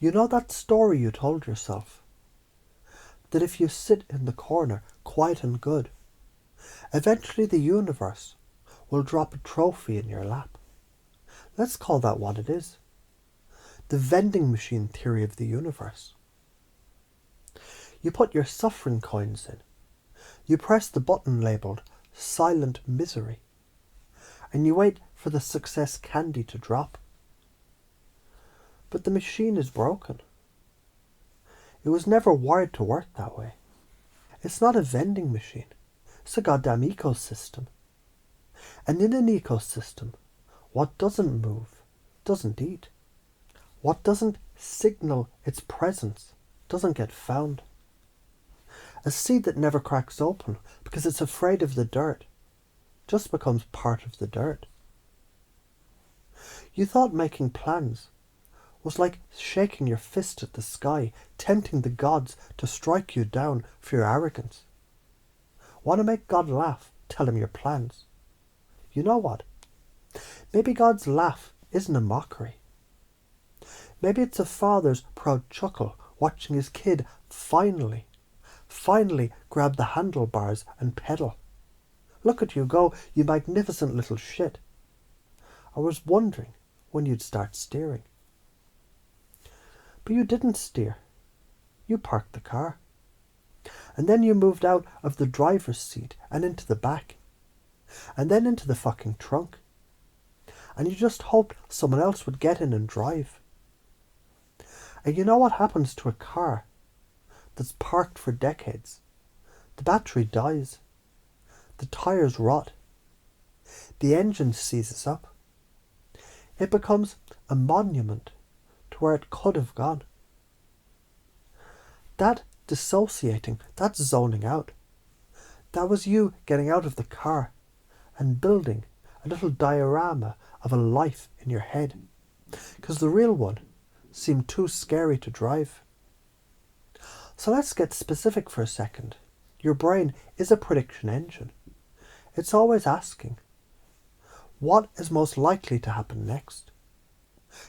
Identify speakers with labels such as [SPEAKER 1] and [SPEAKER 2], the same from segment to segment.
[SPEAKER 1] You know that story you told yourself? That if you sit in the corner, quiet and good, eventually the universe will drop a trophy in your lap. Let's call that what it is. The vending machine theory of the universe. You put your suffering coins in. You press the button labelled Silent Misery. And you wait for the success candy to drop. But the machine is broken. It was never wired to work that way. It's not a vending machine. It's a goddamn ecosystem. And in an ecosystem, what doesn't move doesn't eat. What doesn't signal its presence doesn't get found. A seed that never cracks open because it's afraid of the dirt just becomes part of the dirt. You thought making plans was like shaking your fist at the sky, tempting the gods to strike you down for your arrogance. Want to make God laugh? Tell him your plans. You know what? Maybe God's laugh isn't a mockery. Maybe it's a father's proud chuckle watching his kid finally grab the handlebars and pedal. Look at you go, you magnificent little shit. I was wondering when you'd start steering. But you didn't steer. You parked the car. And then you moved out of the driver's seat and into the back. And then into the fucking trunk. And you just hoped someone else would get in and drive. And you know what happens to a car that's parked for decades? The battery dies. The tires rot. The engine seizes up. It becomes a monument to where it could have gone. That dissociating, that zoning out, that was you getting out of the car and building a little diorama of a life in your head, because the real one seemed too scary to drive. So let's get specific for a second. Your brain is a prediction engine. It's always asking, what is most likely to happen next?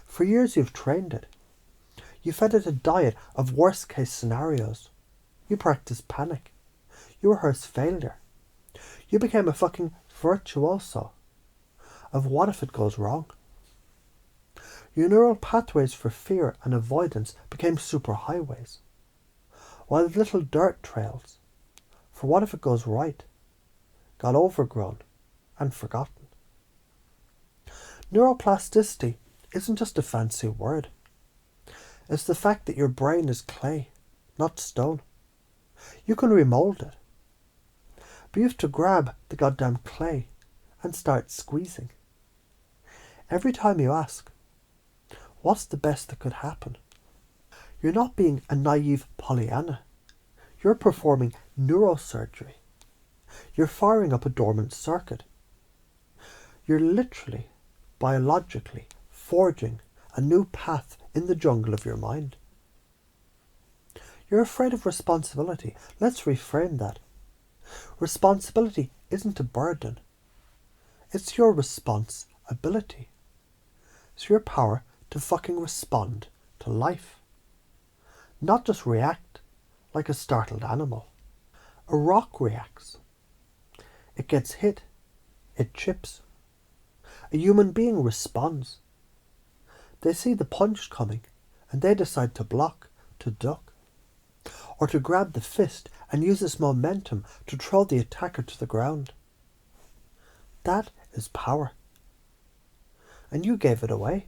[SPEAKER 1] For years you've trained it. You fed it a diet of worst case scenarios. You practiced panic. You rehearsed failure. You became a fucking virtuoso of what if it goes wrong. Your neural pathways for fear and avoidance became superhighways, while the little dirt trails for what if it goes right got overgrown and forgotten. Neuroplasticity isn't just a fancy word. It's the fact that your brain is clay, not stone. You can remold it. But you have to grab the goddamn clay and start squeezing. Every time you ask, what's the best that could happen? You're not being a naive Pollyanna. You're performing neurosurgery. You're firing up a dormant circuit. You're literally, biologically, forging a new path in the jungle of your mind. You're afraid of responsibility. Let's reframe that. Responsibility isn't a burden. It's your responsibility. It's your power to fucking respond to life. Not just react like a startled animal. A rock reacts. It gets hit. It chips. A human being responds. They see the punch coming and they decide to block, to duck, or to grab the fist and use its momentum to throw the attacker to the ground. That is power. And you gave it away.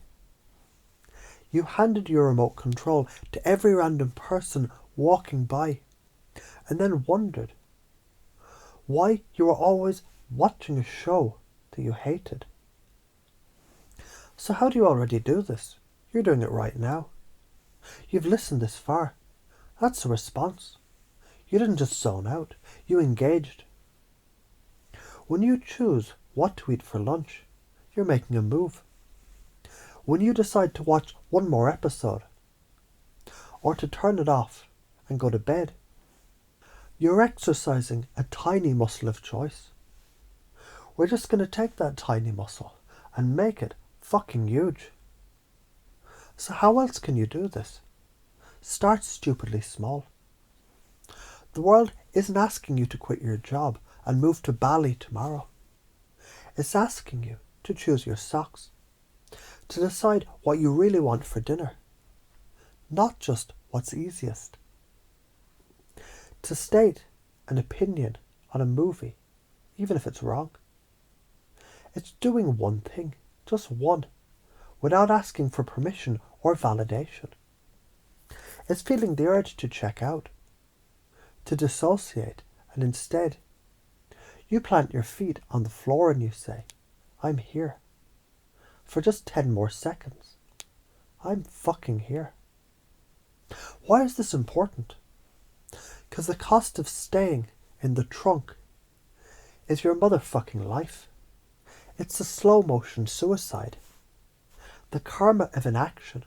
[SPEAKER 1] You handed your remote control to every random person walking by and then wondered why you were always watching a show that you hated. So how do you already do this? You're doing it right now. You've listened this far. That's a response. You didn't just zone out. You engaged. When you choose what to eat for lunch, you're making a move. When you decide to watch one more episode, or to turn it off and go to bed, you're exercising a tiny muscle of choice. We're just going to take that tiny muscle and make it fucking huge. So how else can you do this? Start stupidly small. The world isn't asking you to quit your job and move to Bali tomorrow. It's asking you to choose your socks, to decide what you really want for dinner, not just what's easiest. To state an opinion on a movie, even if it's wrong. It's doing one thing, just one, without asking for permission or validation. It's feeling the urge to check out, to dissociate, and instead, you plant your feet on the floor and you say, I'm here. For just 10 more seconds. I'm fucking here. Why is this important? Because the cost of staying in the trunk is your motherfucking life. It's a slow motion suicide. The karma of inaction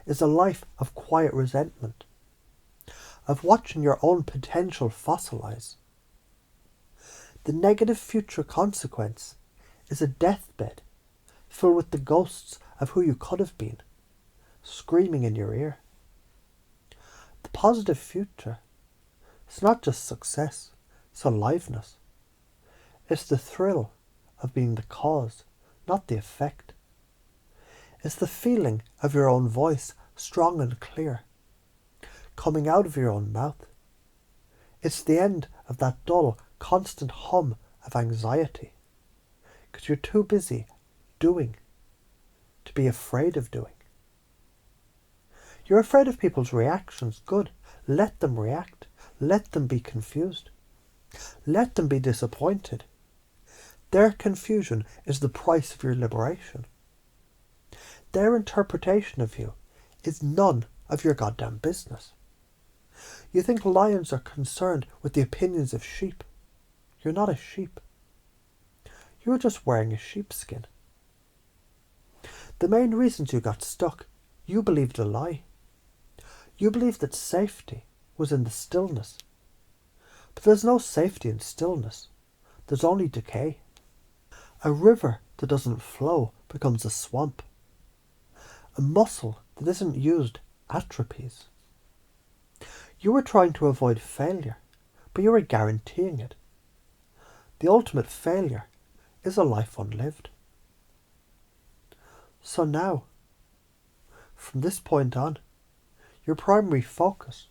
[SPEAKER 1] is a life of quiet resentment, of watching your own potential fossilize. The negative future consequence is a deathbed filled with the ghosts of who you could have been, screaming in your ear. The positive future is not just success, it's aliveness. It's the thrill of being the cause, not the effect. It's the feeling of your own voice, strong and clear, coming out of your own mouth. It's the end of that dull, constant hum of anxiety, because you're too busy doing to be afraid of doing. You're afraid of people's reactions. Good. Let them react. Let them be confused. Let them be disappointed. Their confusion is the price of your liberation. Their interpretation of you is none of your goddamn business. You think lions are concerned with the opinions of sheep. You're not a sheep. You're just wearing a sheepskin. The main reasons you got stuck, you believed a lie. You believed that safety was in the stillness. But there's no safety in stillness. There's only decay. A river that doesn't flow becomes a swamp. A muscle that isn't used atrophies. You were trying to avoid failure, but you were guaranteeing it. The ultimate failure is a life unlived. So now, from this point on, your primary focus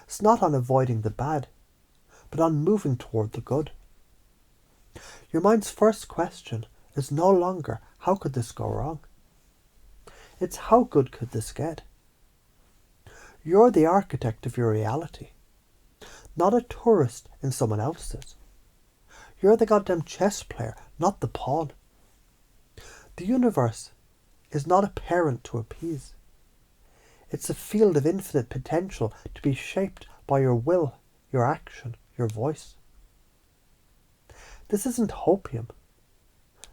[SPEAKER 1] is not on avoiding the bad, but on moving toward the good. Your mind's first question is no longer, how could this go wrong? It's, how good could this get? You're the architect of your reality, not a tourist in someone else's. You're the goddamn chess player, not the pawn. The universe is not a parent to appease. It's a field of infinite potential to be shaped by your will, your action, your voice. This isn't hopium.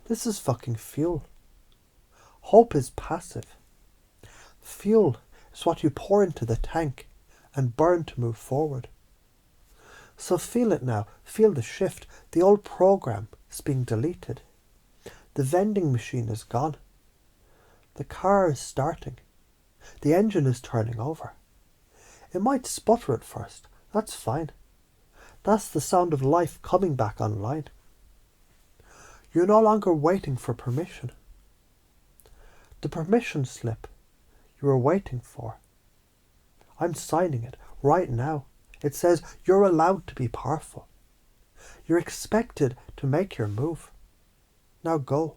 [SPEAKER 1] This is fucking fuel. Hope is passive. Fuel is what you pour into the tank and burn to move forward. So feel it now. Feel the shift. The old program is being deleted. The vending machine is gone. The car is starting. The engine is turning over. It might sputter at first. That's fine. That's the sound of life coming back online. You're no longer waiting for permission. The permission slip you were waiting for, I'm signing it right now. It says you're allowed to be powerful. You're expected to make your move. Now go.